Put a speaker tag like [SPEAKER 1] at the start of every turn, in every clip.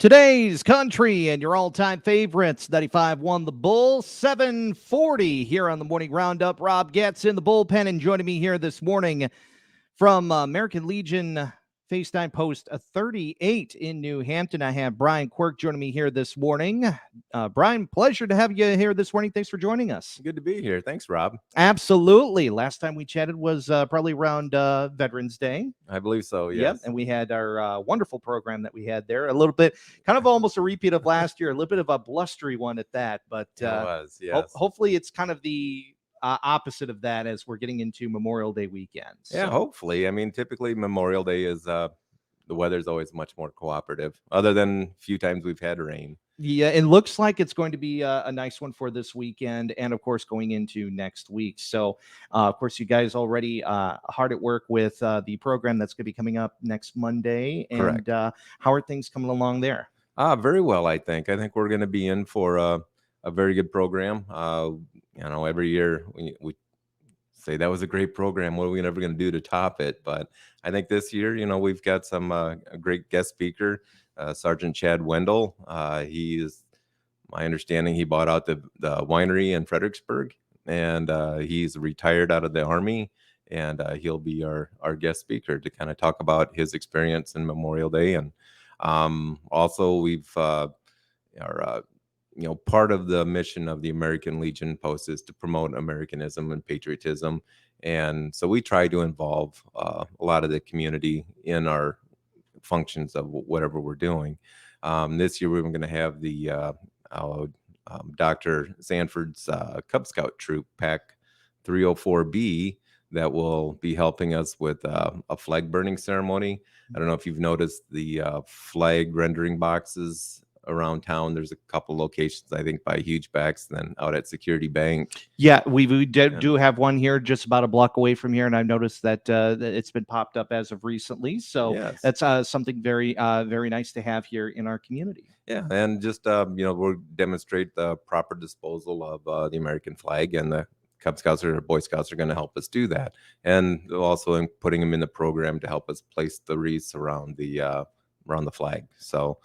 [SPEAKER 1] Today's country and your all-time favorites, 95.1 The Bull, 740 here on the Morning Roundup. Rob Getz in the bullpen, and joining me here this morning from American Legion Fae Stine Post 38 in New Hampton. I have Brian Quirk joining me here this morning. Brian, pleasure to have you here this morning. Thanks for joining us.
[SPEAKER 2] Good to be here. Thanks, Rob.
[SPEAKER 1] Absolutely. Last time we chatted was probably around Veterans Day.
[SPEAKER 2] I believe so, yes.
[SPEAKER 1] Yep, and we had our wonderful program that we had there. A little bit, kind of almost a repeat of last year, a little bit of a blustery one at that. But
[SPEAKER 2] It was, yes.
[SPEAKER 1] hopefully it's kind of the opposite of that as we're getting into Memorial Day weekend.
[SPEAKER 2] Yeah,
[SPEAKER 1] So,
[SPEAKER 2] hopefully. I mean, typically Memorial Day is the weather's always much more cooperative, other than a few times we've had rain.
[SPEAKER 1] yeah, it looks like it's going to be a nice one for this weekend, and of course going into next week. So, of course, you guys already hard at work with the program that's going to be coming up next Monday.
[SPEAKER 2] Correct.
[SPEAKER 1] And how are things coming along there?
[SPEAKER 2] Very well, I think. I think we're going to be in for a very good program. Every year we say that was a great program. What are we never going to do to top it? But I think this year, we've got some a great guest speaker, Sergeant Chad Wendell. He is, my understanding, he bought out the winery in Fredericksburg, and he's retired out of the Army, and he'll be our guest speaker to kind of talk about his experience in Memorial Day. And also we've part of the mission of the American Legion Post is to promote Americanism and patriotism. And so we try to involve a lot of the community in our functions of whatever we're doing. This year, we were going to have the Dr. Sanford's Cub Scout troop, Pack 304B, that will be helping us with a flag burning ceremony. I don't know if you've noticed the flag rendering boxes around town. There's a couple locations, I think, by Huge Backs, then out at Security Bank.
[SPEAKER 1] Yeah, we do have one here just about a block away from here, and I've noticed that it's been popped up as of recently. So
[SPEAKER 2] Yes.
[SPEAKER 1] that's something very nice to have here in our community.
[SPEAKER 2] Yeah, and just we'll demonstrate the proper disposal of the American flag, and the Cub Scouts or Boy Scouts are going to help us do that, and also putting them in the program to help us place the wreaths around the flag. So,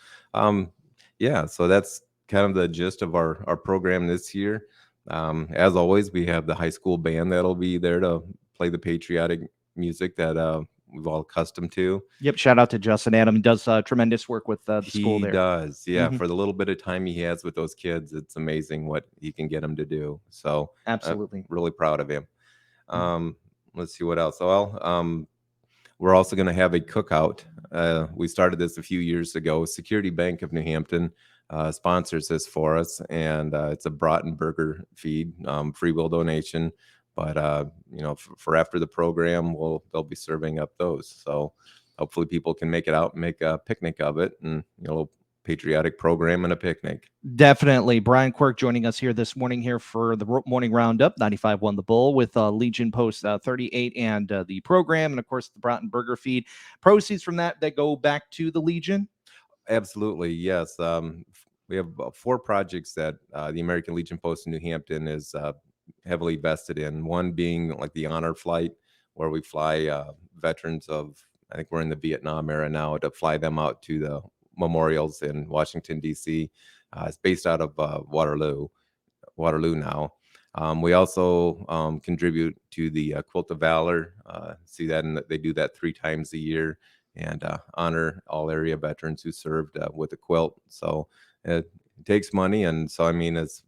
[SPEAKER 2] so that's kind of the gist of our program this year. As always, we have the high school band that'll be there to play the patriotic music that we've all accustomed to.
[SPEAKER 1] Yep, shout out to Justin Adam. He does tremendous work with the school there.
[SPEAKER 2] He does, yeah.
[SPEAKER 1] Mhm.
[SPEAKER 2] For the little bit of time he has with those kids, it's amazing what he can get them to do. So
[SPEAKER 1] Absolutely.
[SPEAKER 2] I'm really proud of him. Let's see what else. We're also going to have a cookout. We started this a few years ago. Security Bank of New Hampton sponsors this for us, and it's a Brat and Burger Feed, free will donation. But for after the program, they'll be serving up those. So hopefully people can make it out and make a picnic of it, and a little patriotic program and a picnic.
[SPEAKER 1] Definitely. Brian Quirk joining us here this morning here for the Morning Roundup, 95.1 The Bull, with Legion Post 38 and the program, and of course the Brat and Burger Feed. Proceeds from that go back to the Legion?
[SPEAKER 2] Absolutely, yes. We have 4 projects that the American Legion Post in New Hampton is heavily vested in. One being like the honor flight, where we fly veterans of, I think we're in the Vietnam era now, to fly them out to the memorials in Washington, D.C. It's based out of Waterloo now. We also contribute to the Quilt of Valor. See that, and they do that 3 times a year, and honor all area veterans who served with a quilt. So it takes money, and so I mean, it's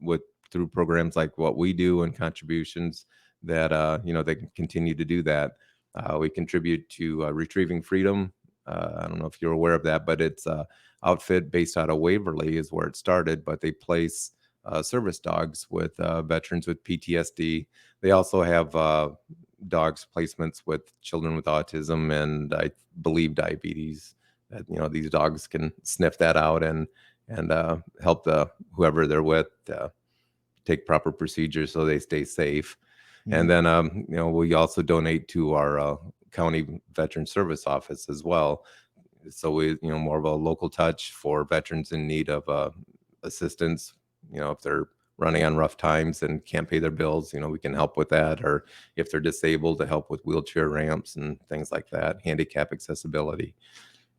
[SPEAKER 2] through programs like what we do and contributions that they can continue to do that. We contribute to Retrieving Freedom. I don't know if you're aware of that, but it's a outfit based out of Waverly is where it started, but they place service dogs with veterans with PTSD. They also have dogs placements with children with autism and, I believe, diabetes. That these dogs can sniff that out and help whoever they're with take proper procedures so they stay safe. And then we also donate to our county veteran service office as well. So we more of a local touch for veterans in need of assistance. If they're running on rough times and can't pay their bills, we can help with that. Or if they're disabled, to help with wheelchair ramps and things like that, handicap accessibility.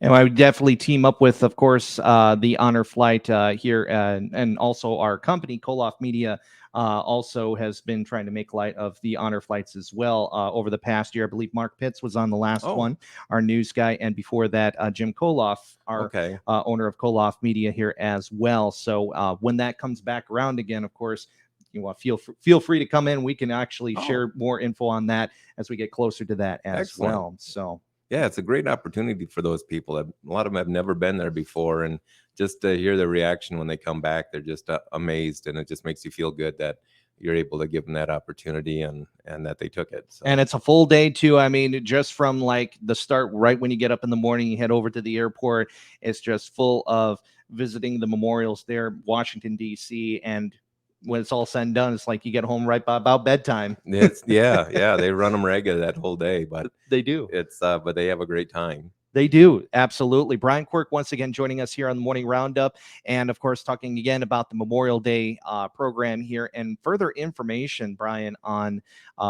[SPEAKER 1] And I would definitely team up with, of course, the Honor Flight here, and also our company, Koloff Media, also has been trying to make light of the Honor Flights as well over the past year. I believe Mark Pitts was on the last
[SPEAKER 2] Oh,
[SPEAKER 1] one, our news guy, and before that, Jim Koloff, our
[SPEAKER 2] okay.
[SPEAKER 1] owner of Koloff Media here as well. So when that comes back around again, of course, you want feel free to come in. We can actually
[SPEAKER 2] Oh,
[SPEAKER 1] share more info on that as we get closer to that as
[SPEAKER 2] excellent.
[SPEAKER 1] well. So.
[SPEAKER 2] Yeah, it's a great opportunity for those people. A lot of them have never been there before, and just to hear their reaction when they come back, they're just amazed, and it just makes you feel good that you're able to give them that opportunity and that they took it.
[SPEAKER 1] And
[SPEAKER 2] So
[SPEAKER 1] it's a full day too. I mean, just from like the start, right when you get up in the morning, you head over to the airport. It's just full of visiting the memorials there, Washington, D.C. And when it's all said and done, it's like you get home right by about bedtime.
[SPEAKER 2] it's yeah, they run them ragged that whole day, but
[SPEAKER 1] They do.
[SPEAKER 2] it's but they have a great time.
[SPEAKER 1] They do. Absolutely. Brian Quirk once again joining us here on the Morning Roundup. And of course, talking again about the Memorial Day program here and further information, Brian, on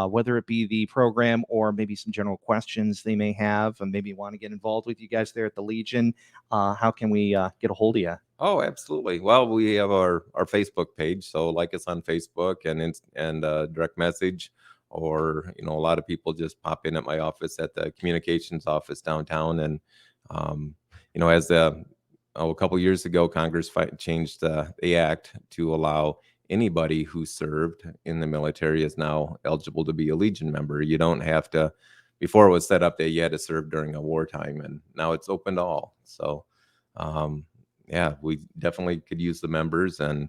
[SPEAKER 1] whether it be the program or maybe some general questions they may have and maybe want to get involved with you guys there at the Legion. How can we get a hold of you?
[SPEAKER 2] Oh, absolutely. Well, we have our Facebook page, so like us on Facebook and direct message, or a lot of people just pop in at my office at the communications office downtown, and um, as a couple years ago, Congress changed the act to allow anybody who served in the military is now eligible to be a Legion member. You don't have to. Before it was set up that you had to serve during a wartime, and now it's open to all. So. Um, yeah, we definitely could use the members, and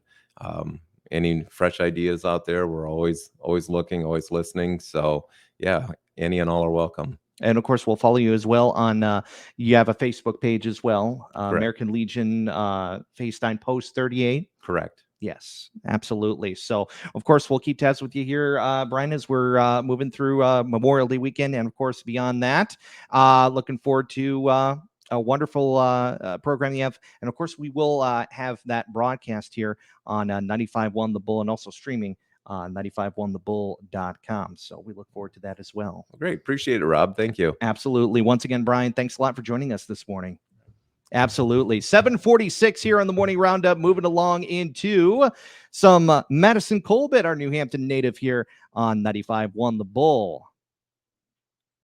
[SPEAKER 2] any fresh ideas out there. We're always looking, always listening. So yeah, any and all are welcome.
[SPEAKER 1] And of course, we'll follow you as well on. You have a Facebook page as well,
[SPEAKER 2] Correct.
[SPEAKER 1] American Legion Fae Stine Post 38.
[SPEAKER 2] Correct.
[SPEAKER 1] Yes, absolutely. So, of course, we'll keep tabs with you here, Brian, as we're moving through Memorial Day weekend, and of course, beyond that. Looking forward to a wonderful program you have, and of course, we will have that broadcast here on 95.1 The Bull, and also streaming 951thebull.com. So we look forward to that as well.
[SPEAKER 2] Great, appreciate it, Rob. Thank you.
[SPEAKER 1] Absolutely. Once again, Brian, thanks a lot for joining us this morning. Absolutely. 7:46 here on the Morning Roundup, moving along into some Madison Colbert, our New Hampton native here on 95.1 The Bull.